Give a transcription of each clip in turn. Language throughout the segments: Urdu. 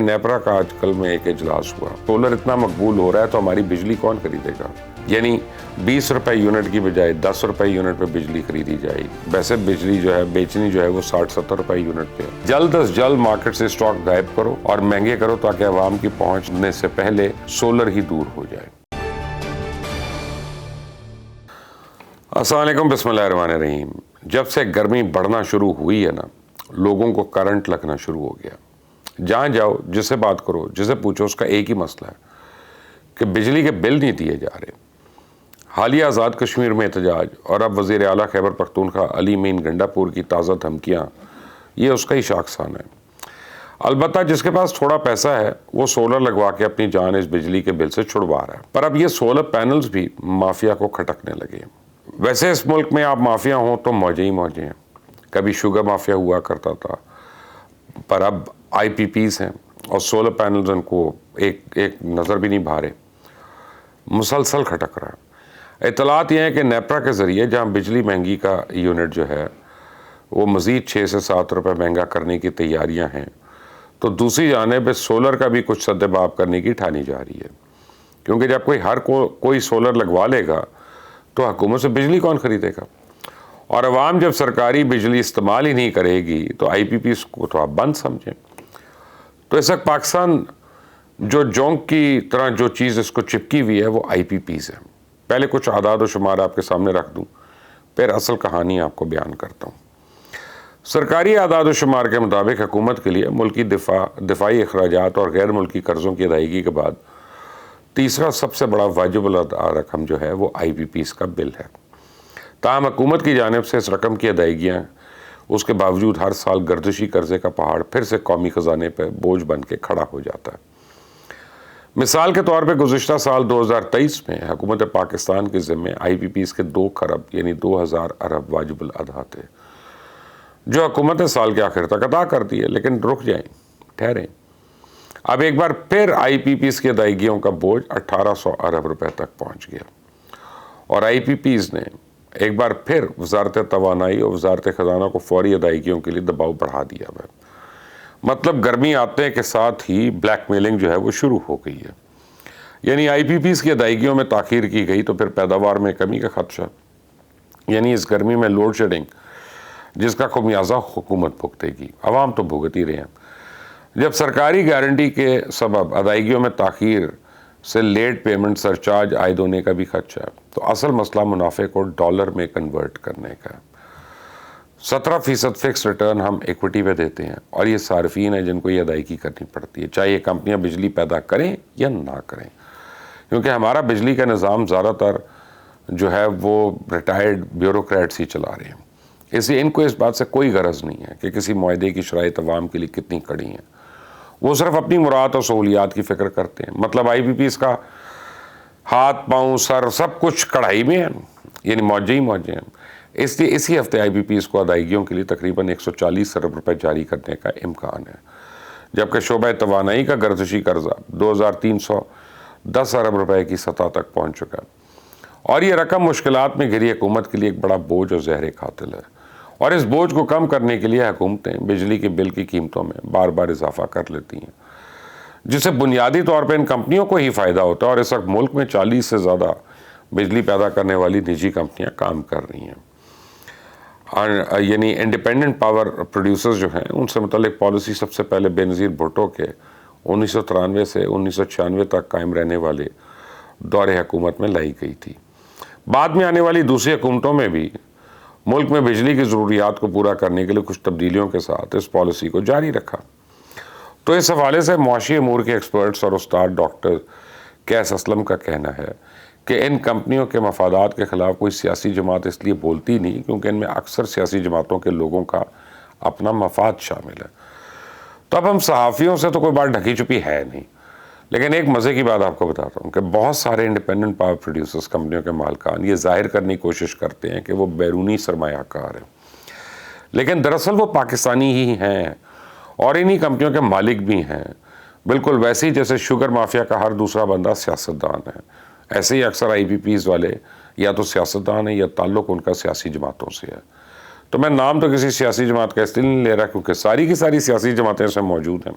نیپرا کا آج کل میں ایک اجلاس ہوا، سولر اتنا مقبول ہو رہا ہے تو ہماری بجلی کون خریدے گا؟ یعنی 20 روپے یونٹ کی بجائے 10 روپے یونٹ پہ بجلی خریدی جائے گی۔ ویسے بجلی جو ہے بیچنی جو ہے وہ 60-70 روپے یونٹ پہ۔ جلد از جلد مارکیٹ سے اسٹاک غائب کرو اور مہنگے کرو تاکہ عوام کی پہنچنے سے پہلے سولر ہی دور ہو جائے۔ السلام علیکم، بسم اللہ الرحمن الرحیم۔ جب سے گرمی بڑھنا شروع ہوئی ہے نا، لوگوں کو کرنٹ لگنا شروع ہو گیا۔ جہاں جاؤ، جس سے بات کرو، جسے پوچھو، اس کا ایک ہی مسئلہ ہے کہ بجلی کے بل نہیں دیے جا رہے۔ حالیہ آزاد کشمیر میں احتجاج اور اب وزیر اعلیٰ خیبر پختونخوا علی مین گنڈا پور کی تازہ دھمکیاں، یہ اس کا ہی شاخسان ہے۔ البتہ جس کے پاس تھوڑا پیسہ ہے وہ سولر لگوا کے اپنی جان اس بجلی کے بل سے چھڑوا رہا ہے، پر اب یہ سولر پینلز بھی مافیا کو کھٹکنے لگے۔ ویسے اس ملک میں آپ مافیا ہوں تو موجے ہی موجے ہیں۔ کبھی شوگر مافیا ہوا کرتا تھا، پر اب آئی پی پیز ہیں اور سولر پینلز ان کو ایک نظر بھی نہیں بھارے، مسلسل کھٹک رہا ہے۔ اطلاعات یہ ہیں کہ نیپرا کے ذریعے جہاں بجلی مہنگی کا یونٹ جو ہے وہ مزید 6 سے 7 روپے مہنگا کرنے کی تیاریاں ہیں، تو دوسری جانب سولر کا بھی کچھ سد باب کرنے کی ٹھانی جا رہی ہے، کیونکہ جب کوئی سولر لگوا لے گا تو حکومت سے بجلی کون خریدے گا؟ اور عوام جب سرکاری بجلی استعمال ہی نہیں کرے گی تو آئی پی پیز کو تو آپ بند سمجھیں۔ تو اس وقت پاکستان جو جونک کی طرح جو چیز اس کو چپکی ہوئی ہے وہ آئی پی پیز ہے۔ پہلے کچھ اعداد و شمار آپ کے سامنے رکھ دوں، پھر اصل کہانی آپ کو بیان کرتا ہوں۔ سرکاری اعداد و شمار کے مطابق حکومت کے لیے ملکی دفاعی اخراجات اور غیر ملکی قرضوں کی ادائیگی کے بعد تیسرا سب سے بڑا واجب الادا رقم جو ہے وہ آئی پی پیز کا بل ہے۔ تاہم حکومت کی جانب سے اس رقم کی ادائیگیاں اس کے باوجود ہر سال گردشی قرضے کا پہاڑ پھر سے قومی خزانے پہ بوجھ بن کے کھڑا ہو جاتا ہے۔ مثال کے طور پہ گزشتہ سال 2023 میں حکومت پاکستان کے ذمے آئی پی پیز کے 2 کھرب یعنی 2000 ارب واجب الادا تھے، جو حکومت نے سال کے آخر تک ادا کر دیے، لیکن رک جائیں، ٹھہریں۔ اب ایک بار پھر آئی پی پیز کی ادائیگیوں کا بوجھ 1800 ارب روپے تک پہنچ گیا، اور آئی پی پیز نے ایک بار پھر وزارت توانائی اور وزارت خزانہ کو فوری ادائیگیوں کے لیے دباؤ بڑھا دیا ہے۔ مطلب گرمی آتے کے ساتھ ہی بلیک میلنگ جو ہے وہ شروع ہو گئی ہے۔ یعنی آئی پی پیز کی ادائیگیوں میں تاخیر کی گئی تو پھر پیداوار میں کمی کا خدشہ، یعنی اس گرمی میں لوڈ شیڈنگ جس کا خمیازہ حکومت بھگتے گی، عوام تو بھگت ہی رہے ہیں۔ جب سرکاری گارنٹی کے سبب ادائیگیوں میں تاخیر سے لیٹ پیمنٹ سرچارج عائد ہونے کا بھی خدشہ ہے، تو اصل مسئلہ منافع کو ڈالر میں کنورٹ کرنے کا ہے۔ 17% فکس ریٹرن ہم ایکوٹی پہ دیتے ہیں، اور یہ صارفین ہیں جن کو یہ ادائیگی کرنی پڑتی ہے، چاہے یہ کمپنیاں بجلی پیدا کریں یا نہ کریں، کیونکہ ہمارا بجلی کا نظام زیادہ تر جو ہے وہ ریٹائرڈ بیوروکریٹس ہی چلا رہے ہیں، اس لیے ان کو اس بات سے کوئی غرض نہیں ہے کہ کسی معاہدے کی شرائط عوام کے لیے کتنی کڑی ہیں۔ وہ صرف اپنی مراد اور سہولیات کی فکر کرتے ہیں۔ مطلب آئی پی پیز کا ہاتھ پاؤں سر سب کچھ کڑھائی میں ہے، یعنی موجے ہی موجے ہیں۔ اس لیے اسی ہفتے آئی پی پیز کو ادائیگیوں کے لیے تقریباً 140 ارب روپے جاری کرنے کا امکان ہے، جبکہ شعبہ توانائی کا گردشی قرضہ 2310 ارب روپے کی سطح تک پہنچ چکا ہے، اور یہ رقم مشکلات میں گھری حکومت کے لیے ایک بڑا بوجھ اور زہر قاتل ہے۔ اور اس بوجھ کو کم کرنے کے لیے حکومتیں بجلی کے بل کی قیمتوں میں بار بار اضافہ کر لیتی ہیں، جس سے بنیادی طور پہ ان کمپنیوں کو ہی فائدہ ہوتا ہے، اور اس وقت ملک میں 40 سے زیادہ بجلی پیدا کرنے والی نجی کمپنیاں کام کر رہی ہیں، یعنی انڈیپینڈنٹ پاور پروڈیوسرز جو ہیں ان سے متعلق پالیسی سب سے پہلے بے نظیر بھٹو کے 1993 سے 1996 تک قائم رہنے والے دور حکومت میں لائی گئی تھی۔ بعد میں آنے والی دوسری حکومتوں میں بھی ملک میں بجلی کی ضروریات کو پورا کرنے کے لیے کچھ تبدیلیوں کے ساتھ اس پالیسی کو جاری رکھا۔ تو اس حوالے سے معاشی امور کے ایکسپرٹس اور استاد ڈاکٹر قیس اسلم کا کہنا ہے کہ ان کمپنیوں کے مفادات کے خلاف کوئی سیاسی جماعت اس لیے بولتی نہیں کیونکہ ان میں اکثر سیاسی جماعتوں کے لوگوں کا اپنا مفاد شامل ہے۔ تو اب ہم صحافیوں سے تو کوئی بات ڈھکی چھپی ہے نہیں، لیکن ایک مزے کی بات آپ کو بتاتا ہوں کہ بہت سارے انڈیپینڈنٹ پاور پروڈیوسرز کمپنیوں کے مالکان یہ ظاہر کرنے کی کوشش کرتے ہیں کہ وہ بیرونی سرمایہ کار ہیں، لیکن دراصل وہ پاکستانی ہی ہیں اور انہی کمپنیوں کے مالک بھی ہیں، بالکل ویسے ہی جیسے شوگر مافیا کا ہر دوسرا بندہ سیاستدان ہے، ایسے ہی اکثر آئی پی پیز والے یا تو سیاستدان ہیں یا تعلق ان کا سیاسی جماعتوں سے ہے۔ تو میں نام تو کسی سیاسی جماعت کا اس لیے نہیں لے رہا کیونکہ ساری کی ساری سیاسی جماعتیں اس میں موجود ہیں۔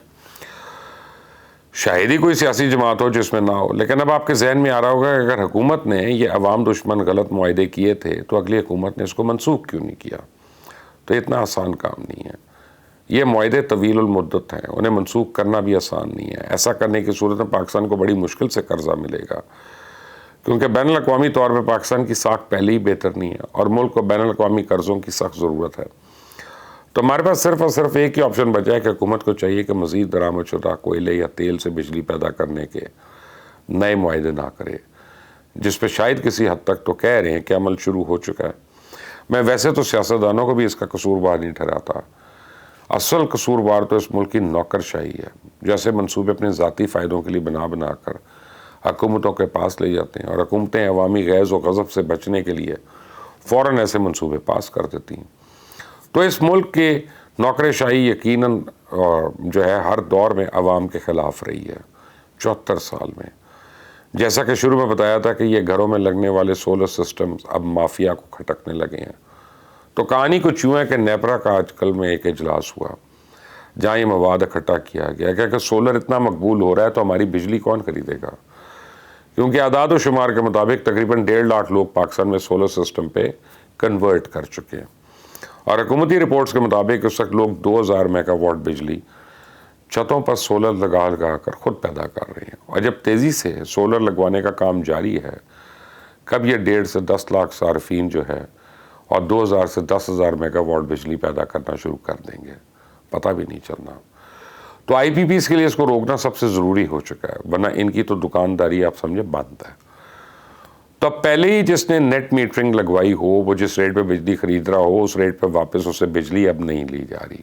شاید ہی کوئی سیاسی جماعت ہو جس میں نہ ہو. لیکن اب آپ کے ذہن میں آ رہا ہوگا کہ اگر حکومت نے یہ عوام دشمن غلط معاہدے کیے تھے تو اگلی حکومت نے اس کو منسوخ کیوں نہیں کیا. تو اتنا آسان کام نہیں ہے. یہ معاہدے طویل المدت ہیں, انہیں منسوخ کرنا بھی آسان نہیں ہے. ایسا کرنے کی صورت میں پاکستان کو بڑی مشکل سے قرضہ ملے گا, کیونکہ بین الاقوامی طور پہ پاکستان کی ساکھ پہلے ہی بہتر نہیں ہے اور ملک کو بین الاقوامی قرضوں کی سخت ضرورت ہے. تو ہمارے پاس صرف اور صرف ایک ہی آپشن بچا ہے کہ حکومت کو چاہیے کہ مزید درآمد شدہ کوئلے یا تیل سے بجلی پیدا کرنے کے نئے معاہدے نہ کرے, جس پہ شاید کسی حد تک تو کہہ رہے ہیں کہ عمل شروع ہو چکا ہے. میں ویسے تو سیاستدانوں کو بھی اس کا قصوروار نہیں ٹھہراتا. اصل قصوروار تو اس ملک کی نوکر شاہی ہے. جیسے منصوبے اپنے ذاتی فائدوں کے لیے بنا کر حکومتوں کے پاس لے جاتے ہیں, اور حکومتیں عوامی غیظ و غضب سے بچنے کے لیے فوراً ایسے منصوبے پاس کر دیتی ہیں. تو اس ملک کی نوکر شاہی یقیناً جو ہے ہر دور میں عوام کے خلاف رہی ہے 74 سال میں. جیسا کہ شروع میں بتایا تھا کہ یہ گھروں میں لگنے والے سولر سسٹمز اب مافیا کو کھٹکنے لگے ہیں. تو کہانی کچھ یوں ہے کہ نیپرا کا آج کل میں ایک اجلاس ہوا جہاں یہ مواد اکٹھا کیا گیا کہ سولر اتنا مقبول ہو رہا ہے تو ہماری بجلی کون خریدے گا, کیونکہ اعداد و شمار کے مطابق تقریباً 1.5 لاکھ لوگ پاکستان میں سولر سسٹم پہ کنورٹ کر چکے ہیں, اور حکومتی رپورٹس کے مطابق اس وقت لوگ 2000 میگا واٹ بجلی چھتوں پر سولر لگا کر خود پیدا کر رہے ہیں. اور جب تیزی سے سولر لگوانے کا کام جاری ہے, کب یہ 1.5 سے 10 لاکھ صارفین جو ہے اور 2000 سے 10,000 میگا واٹ بجلی پیدا کرنا شروع کر دیں گے, پتہ بھی نہیں چلنا. تو آئی پی پیز کے لیے اس کو روکنا سب سے ضروری ہو چکا ہے, ورنہ ان کی تو دکانداری آپ سمجھے بند ہے. تو پہلے ہی جس نے نیٹ میٹرنگ لگوائی ہو, وہ جس ریٹ پہ بجلی خرید رہا ہو, اس ریٹ پہ واپس اسے بجلی اب نہیں لی جا رہی.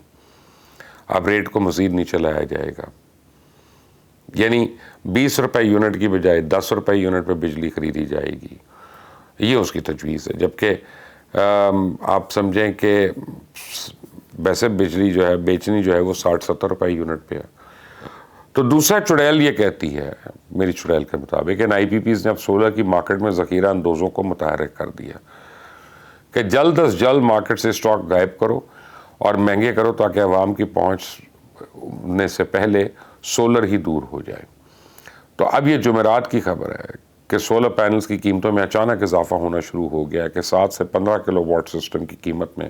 اب ریٹ کو مزید نیچے لایا جائے گا, یعنی 20 روپے یونٹ کی بجائے 10 روپے یونٹ پہ بجلی خریدی جائے گی. یہ اس کی تجویز ہے. جبکہ آپ سمجھیں کہ ویسے بجلی جو ہے بیچنی جو ہے وہ 60-70 روپے یونٹ پہ ہے. تو دوسرا چڑیل یہ کہتی ہے, میری چڑیل کے مطابق, کہ آئی پی پیز نے اب سولر کی مارکیٹ میں ذخیرہ اندوزوں کو متحرک کر دیا کہ جلد از جلد مارکیٹ سے اسٹاک غائب کرو اور مہنگے کرو تاکہ عوام کی پہنچنے سے پہلے سولر ہی دور ہو جائے. تو اب یہ جمعرات کی خبر ہے کہ سولر پینلز کی قیمتوں میں اچانک اضافہ ہونا شروع ہو گیا کہ 7 سے 15 کلو واٹ سسٹم کی قیمت میں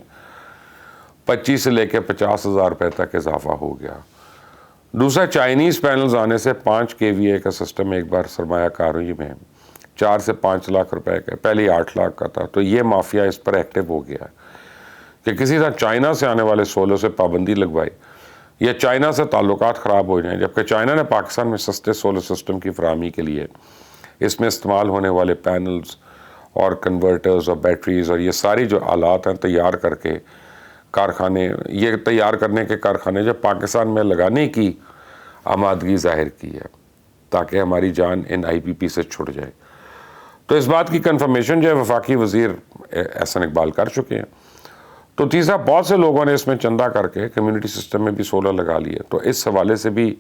25 سے لے کے 50,000 روپے تک اضافہ ہو گیا. دوسرا, چائنیز پینلز آنے سے 5 KVA کا سسٹم ایک بار سرمایہ کاری میں 4 سے 5 لاکھ روپے کا, پہلے 8 لاکھ کا تھا. تو یہ مافیا اس پر ایکٹیو ہو گیا کہ کسی طرح چائنا سے آنے والے سولر سے پابندی لگوائی یا چائنا سے تعلقات خراب ہو جائیں. جبکہ چائنا نے پاکستان میں سستے سولر سسٹم کی فراہمی کے لیے اس میں استعمال ہونے والے پینلز اور کنورٹرز اور بیٹریز اور یہ ساری جو آلات ہیں تیار کر کے کارخانے, یہ تیار کرنے کے کارخانے جو پاکستان میں لگانے کی آمادگی ظاہر کی ہے تاکہ ہماری جان ان آئی پی پی سے چھٹ جائے. تو اس بات کی کنفرمیشن جو ہے وفاقی وزیر احسن اقبال کر چکے ہیں. تو تیسرا, بہت سے لوگوں نے اس میں چندہ کر کے کمیونٹی سسٹم میں بھی سولر لگا لیے. تو اس حوالے سے بھی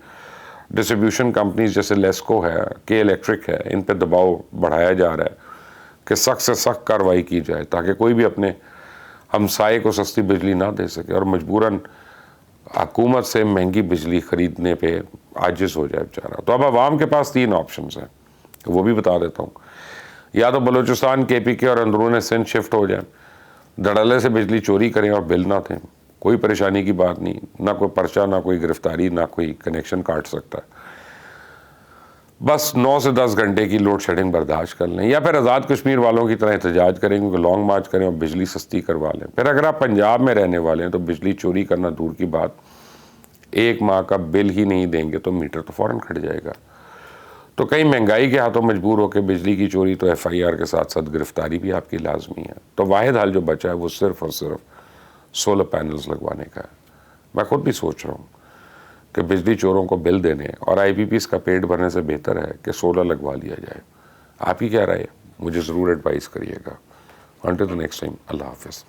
ڈسٹریبیوشن کمپنیز جیسے لیسکو ہے, کے الیکٹرک ہے, ان پہ دباؤ بڑھایا جا رہا ہے کہ سخت سے سخت کارروائی کی جائے تاکہ کوئی بھی اپنے ہمسائے کو سستی بجلی نہ دے سکے اور مجبوراً حکومت سے مہنگی بجلی خریدنے پہ عاجز ہو جائے بیچارہ. تو اب عوام کے پاس 3 آپشنز ہیں, وہ بھی بتا دیتا ہوں. یا تو بلوچستان, KPK اور اندرون سندھ شفٹ ہو جائیں, دھڑلے سے بجلی چوری کریں اور بل نہ دیں, کوئی پریشانی کی بات نہیں, نہ کوئی پرچہ, نہ کوئی گرفتاری, نہ کوئی کنیکشن کاٹ سکتا ہے. بس 9 سے 10 گھنٹے کی لوڈ شیڈنگ برداشت کر لیں, یا پھر آزاد کشمیر والوں کی طرح احتجاج کریں کیونکہ لانگ مارچ کریں اور بجلی سستی کروا لیں. پھر اگر آپ پنجاب میں رہنے والے ہیں تو بجلی چوری کرنا دور کی بات, 1 ماہ کا بل ہی نہیں دیں گے تو میٹر تو فوراً کھٹ جائے گا. تو کہیں مہنگائی کے ہاتھوں مجبور ہو کے بجلی کی چوری تو FIR کے ساتھ ساتھ گرفتاری بھی آپ کی لازمی ہے. تو واحد حل جو بچا ہے وہ صرف اور صرف سولر پینلز لگوانے کا ہے. میں خود بھی سوچ رہا ہوں کہ بجلی چوروں کو بل دینے اور آئی پی پیز کا پیٹ بھرنے سے بہتر ہے کہ سولر لگوا لیا جائے. آپ کی کیا رائے ہے؟ مجھے ضرور ایڈوائز کریے گا. انٹل دی نیکسٹ ٹائم, اللہ حافظ.